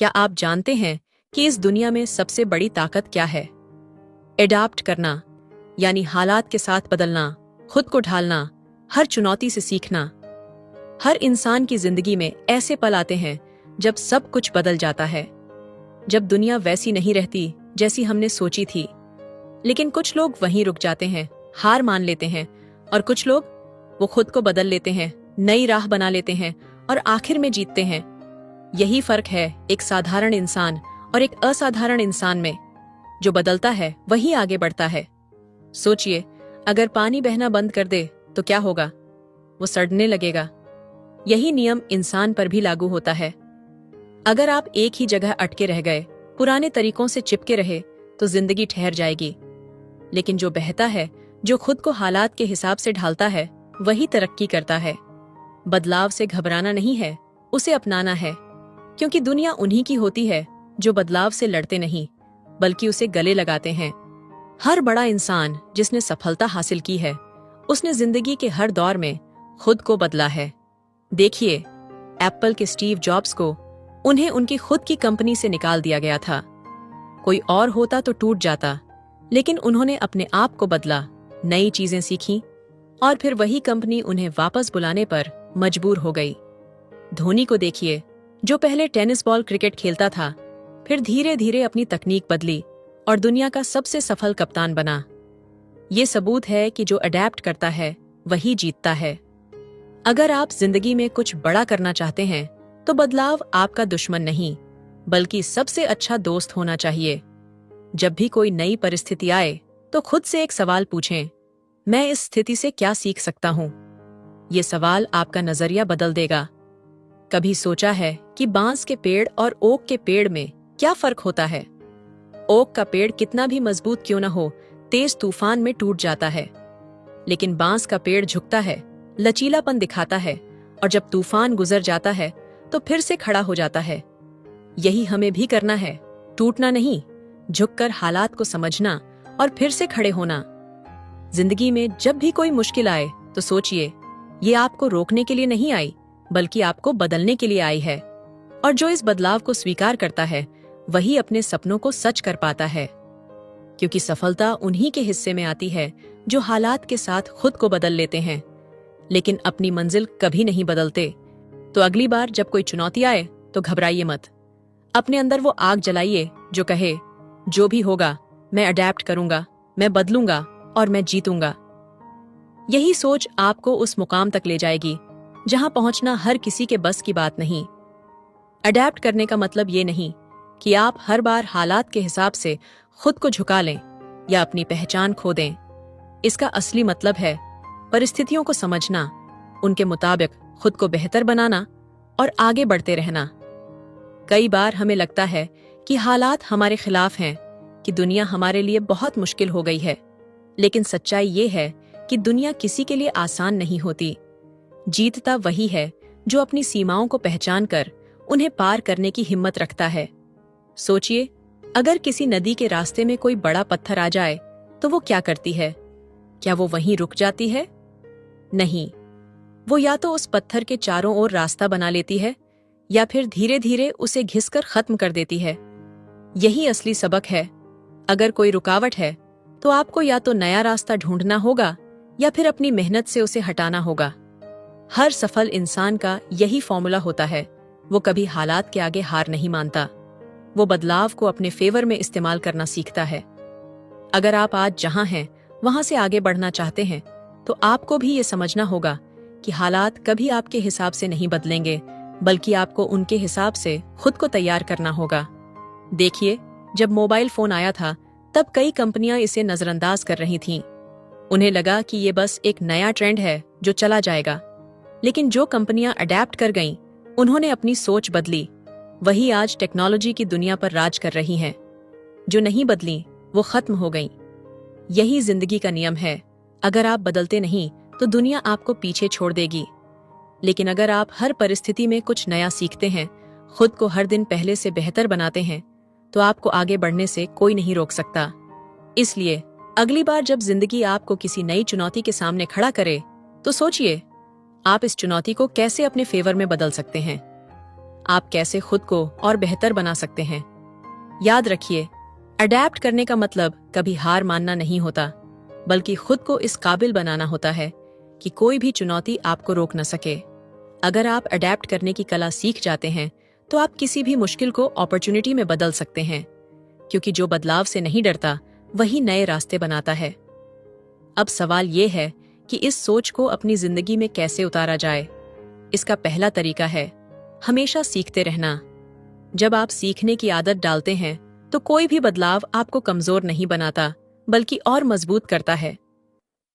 क्या आप जानते हैं कि इस दुनिया में सबसे बड़ी ताकत क्या है? एडाप्ट करना, यानी हालात के साथ बदलना, खुद को ढालना, हर चुनौती से सीखना। हर इंसान की जिंदगी में ऐसे पल आते हैं जब सब कुछ बदल जाता है, जब दुनिया वैसी नहीं रहती जैसी हमने सोची थी। लेकिन कुछ लोग वहीं रुक जाते हैं, हार मान लेते हैं, और कुछ लोग वो खुद को बदल लेते हैं, नई राह बना लेते हैं और आखिर में जीतते हैं। यही फर्क है एक साधारण इंसान और एक असाधारण इंसान में। जो बदलता है वही आगे बढ़ता है। सोचिए, अगर पानी बहना बंद कर दे तो क्या होगा? वो सड़ने लगेगा। यही नियम इंसान पर भी लागू होता है। अगर आप एक ही जगह अटके रह गए, पुराने तरीकों से चिपके रहे, तो जिंदगी ठहर जाएगी। लेकिन जो बहता है, जो खुद को हालात के हिसाब से ढालता है, वही तरक्की करता है। बदलाव से घबराना नहीं है, उसे अपनाना है। क्योंकि दुनिया उन्हीं की होती है जो बदलाव से लड़ते नहीं, बल्कि उसे गले लगाते हैं। हर बड़ा इंसान जिसने सफलता हासिल की है, उसने जिंदगी के हर दौर में खुद को बदला है। देखिए, एप्पल के स्टीव जॉब्स को उन्हें उनकी खुद की कंपनी से निकाल दिया गया था। कोई और होता तो टूट जाता, लेकिन उन्होंने अपने आप को बदला, नई चीजें सीखीं, और फिर वही कंपनी उन्हें वापस बुलाने पर मजबूर हो गई। धोनी को देखिए, जो पहले टेनिस बॉल क्रिकेट खेलता था, फिर धीरे धीरे अपनी तकनीक बदली और दुनिया का सबसे सफल कप्तान बना। ये सबूत है कि जो अडेप्ट करता है वही जीतता है। अगर आप जिंदगी में कुछ बड़ा करना चाहते हैं, तो बदलाव आपका दुश्मन नहीं, बल्कि सबसे अच्छा दोस्त होना चाहिए। जब भी कोई नई परिस्थिति आए, तो खुद से एक सवाल पूछें, मैं इस स्थिति से क्या सीख सकता हूं? ये सवाल आपका नजरिया बदल देगा। कभी सोचा है कि बांस के पेड़ और ओक के पेड़ में क्या फर्क होता है? ओक का पेड़ कितना भी मजबूत क्यों न हो, तेज तूफान में टूट जाता है। लेकिन बांस का पेड़ झुकता है, लचीलापन दिखाता है, और जब तूफान गुजर जाता है तो फिर से खड़ा हो जाता है। यही हमें भी करना है, टूटना नहीं, झुककर हालात को समझना और फिर से खड़े होना। जिंदगी में जब भी कोई मुश्किल आए, तो सोचिए, ये आपको रोकने के लिए नहीं आई, बल्कि आपको बदलने के लिए आई है। और जो इस बदलाव को स्वीकार करता है, वही अपने सपनों को सच कर पाता है। क्योंकि सफलता उन्हीं के हिस्से में आती है जो हालात के साथ खुद को बदल लेते हैं, लेकिन अपनी मंजिल कभी नहीं बदलते। तो अगली बार जब कोई चुनौती आए, तो घबराइए मत। अपने अंदर वो आग जलाइए जो कहे, जो भी होगा मैं अडेप्ट करूंगा, मैं बदलूंगा और मैं जीतूंगा। यही सोच आपको उस मुकाम तक ले जाएगी जहां पहुंचना हर किसी के बस की बात नहीं। अडेप्ट करने का मतलब ये नहीं कि आप हर बार हालात के हिसाब से खुद को झुका लें या अपनी पहचान खो दें। इसका असली मतलब है परिस्थितियों को समझना, उनके मुताबिक खुद को बेहतर बनाना और आगे बढ़ते रहना। कई बार हमें लगता है कि हालात हमारे खिलाफ हैं, कि दुनिया हमारे लिए बहुत मुश्किल हो गई है। लेकिन सच्चाई ये है कि दुनिया किसी के लिए आसान नहीं होती। जीतता वही है जो अपनी सीमाओं को पहचान कर उन्हें पार करने की हिम्मत रखता है। सोचिए, अगर किसी नदी के रास्ते में कोई बड़ा पत्थर आ जाए, तो वो क्या करती है? क्या वो वहीं रुक जाती है? नहीं, वो या तो उस पत्थर के चारों ओर रास्ता बना लेती है, या फिर धीरे धीरे उसे घिसकर खत्म कर देती है। यही असली सबक है। अगर कोई रुकावट है, तो आपको या तो नया रास्ता ढूंढना होगा, या फिर अपनी मेहनत से उसे हटाना होगा। हर सफल इंसान का यही फॉर्मूला होता है। वो कभी हालात के आगे हार नहीं मानता। वो बदलाव को अपने फेवर में इस्तेमाल करना सीखता है। अगर आप आज जहां हैं, वहां से आगे बढ़ना चाहते हैं, तो आपको भी ये समझना होगा कि हालात कभी आपके हिसाब से नहीं बदलेंगे, बल्कि आपको उनके हिसाब से खुद को तैयार करना होगा। देखिए, जब मोबाइल फोन आया था, तब कई कंपनियां इसे नजरअंदाज कर रही थीं। उन्हें लगा कि ये बस एक नया ट्रेंड है जो चला जाएगा। लेकिन जो कंपनियां अडेप्ट कर गईं, उन्होंने अपनी सोच बदली। वही आज टेक्नोलॉजी की दुनिया पर राज कर रही हैं। जो नहीं बदली, वो खत्म हो गईं। यही जिंदगी का नियम है। अगर आप बदलते नहीं, तो दुनिया आपको पीछे छोड़ देगी। लेकिन अगर आप हर परिस्थिति में कुछ नया सीखते हैं, खुद को हर दिन पहले से बेहतर बनाते हैं, तो आपको आगे बढ़ने से कोई नहीं रोक सकता। इसलिए अगली बार जब जिंदगी आपको किसी नई चुनौती के सामने खड़ा करे, तो सोचिए, आप इस चुनौती को कैसे अपने फेवर में बदल सकते हैं। आप कैसे खुद को और बेहतर बना सकते हैं। याद रखिए, अडैप्ट करने का मतलब कभी हार मानना नहीं होता, बल्कि खुद को इस काबिल बनाना होता है कि कोई भी चुनौती आपको रोक न सके। अगर आप अडैप्ट करने की कला सीख जाते हैं तो आप किसी भी मुश्किल को अपॉर्चुनिटी में बदल सकते हैं, क्योंकि जो बदलाव से नहीं डरता वही नए रास्ते बनाता है। अब सवाल ये है कि इस सोच को अपनी जिंदगी में कैसे उतारा जाए। इसका पहला तरीका है हमेशा सीखते रहना। जब आप सीखने की आदत डालते हैं तो कोई भी बदलाव आपको कमजोर नहीं बनाता, बल्कि और मजबूत करता है।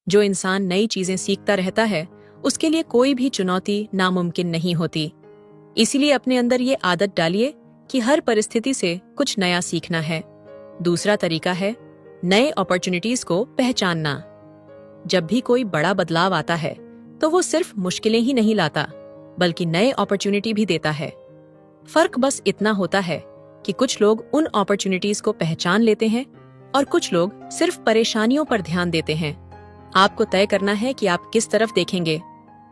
जो इंसान नई चीजें सीखता रहता है उसके लिए कोई भी चुनौती नामुमकिन नहीं होती। इसीलिए अपने अंदर ये आदत डालिए कि हर परिस्थिति से कुछ नया सीखना है। दूसरा तरीका है नए अपॉर्चुनिटीज को पहचानना। जब भी कोई बड़ा बदलाव आता है तो वो सिर्फ मुश्किलें ही नहीं लाता, बल्कि नए अपॉर्चुनिटी भी देता है। फर्क बस इतना होता है कि कुछ लोग उन अपॉर्चुनिटीज को पहचान लेते हैं और कुछ लोग सिर्फ परेशानियों पर ध्यान देते हैं। आपको तय करना है कि आप किस तरफ देखेंगे,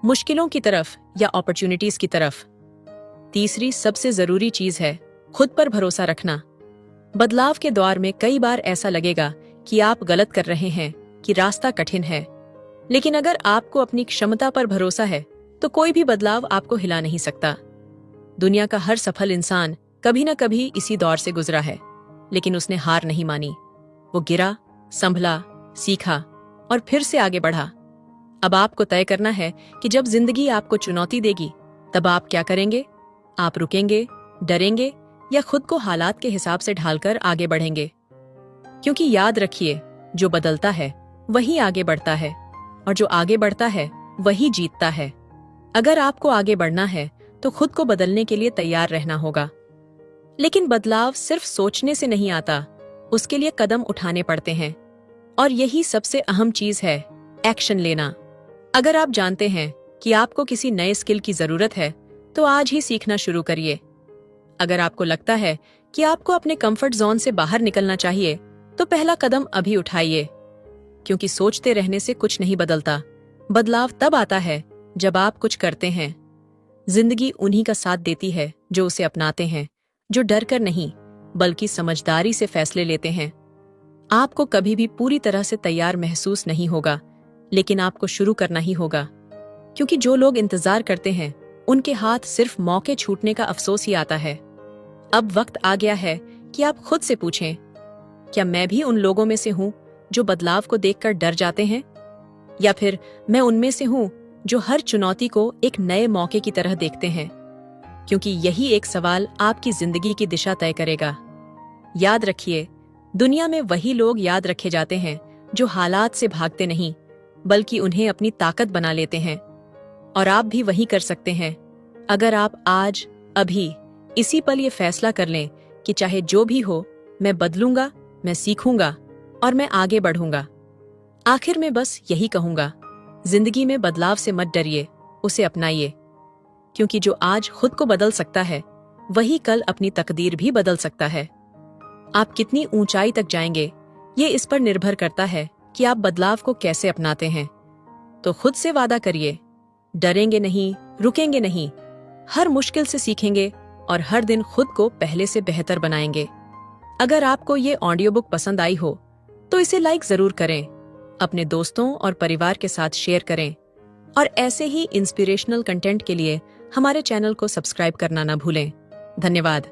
मुश्किलों की तरफ या अपॉर्चुनिटीज की तरफ। तीसरी सबसे जरूरी चीज है खुद पर भरोसा रखना। बदलाव के दौर में कई बार ऐसा लगेगा कि आप गलत कर रहे हैं, कि रास्ता कठिन है, लेकिन अगर आपको अपनी क्षमता पर भरोसा है तो कोई भी बदलाव आपको हिला नहीं सकता। दुनिया का हर सफल इंसान कभी न कभी इसी दौर से गुजरा है, लेकिन उसने हार नहीं मानी। वो गिरा, संभला, सीखा और फिर से आगे बढ़ा। अब आपको तय करना है कि जब जिंदगी आपको चुनौती देगी तब आप क्या करेंगे। आप रुकेंगे, डरेंगे या खुद को हालात के हिसाब से ढालकर आगे बढ़ेंगे। क्योंकि याद रखिए, जो बदलता है वही आगे बढ़ता है और जो आगे बढ़ता है वही जीतता है। अगर आपको आगे बढ़ना है तो खुद को बदलने के लिए तैयार रहना होगा। लेकिन बदलाव सिर्फ सोचने से नहीं आता, उसके लिए कदम उठाने पड़ते हैं। और यही सबसे अहम चीज है, एक्शन लेना। अगर आप जानते हैं कि आपको किसी नए स्किल की जरूरत है तो आज ही सीखना शुरू करिए। अगर आपको लगता है कि आपको अपने कंफर्ट जोन से बाहर निकलना चाहिए तो पहला कदम अभी उठाइए, क्योंकि सोचते रहने से कुछ नहीं बदलता। बदलाव तब आता है जब आप कुछ करते हैं। जिंदगी उन्हीं का साथ देती है जो उसे अपनाते हैं, जो डर कर नहीं बल्कि समझदारी से फैसले लेते हैं। आपको कभी भी पूरी तरह से तैयार महसूस नहीं होगा, लेकिन आपको शुरू करना ही होगा, क्योंकि जो लोग इंतजार करते हैं उनके हाथ सिर्फ मौके छूटने का अफसोस ही आता है। अब वक्त आ गया है कि आप खुद से पूछें, क्या मैं भी उन लोगों में से हूं जो बदलाव को देखकर डर जाते हैं, या फिर मैं उनमें से हूं जो हर चुनौती को एक नए मौके की तरह देखते हैं। क्योंकि यही एक सवाल आपकी जिंदगी की दिशा तय करेगा। याद रखिए, दुनिया में वही लोग याद रखे जाते हैं जो हालात से भागते नहीं, बल्कि उन्हें अपनी ताकत बना लेते हैं। और आप भी वही कर सकते हैं, अगर आप आज, अभी, इसी पल ये फैसला कर लें कि चाहे जो भी हो, मैं बदलूंगा, मैं सीखूंगा और मैं आगे बढ़ूंगा। आखिर में बस यही कहूंगा, जिंदगी में बदलाव से मत डरिए, उसे अपनाइए। क्योंकि जो आज खुद को बदल सकता है वही कल अपनी तकदीर भी बदल सकता है। आप कितनी ऊंचाई तक जाएंगे ये इस पर निर्भर करता है कि आप बदलाव को कैसे अपनाते हैं। तो खुद से वादा करिए, डरेंगे नहीं, रुकेंगे नहीं, हर मुश्किल से सीखेंगे और हर दिन खुद को पहले से बेहतर बनाएंगे। अगर आपको ये ऑडियो बुक पसंद आई हो तो इसे लाइक जरूर करें, अपने दोस्तों और परिवार के साथ शेयर करें और ऐसे ही इंस्पिरेशनल कंटेंट के लिए हमारे चैनल को सब्सक्राइब करना ना भूलें। धन्यवाद।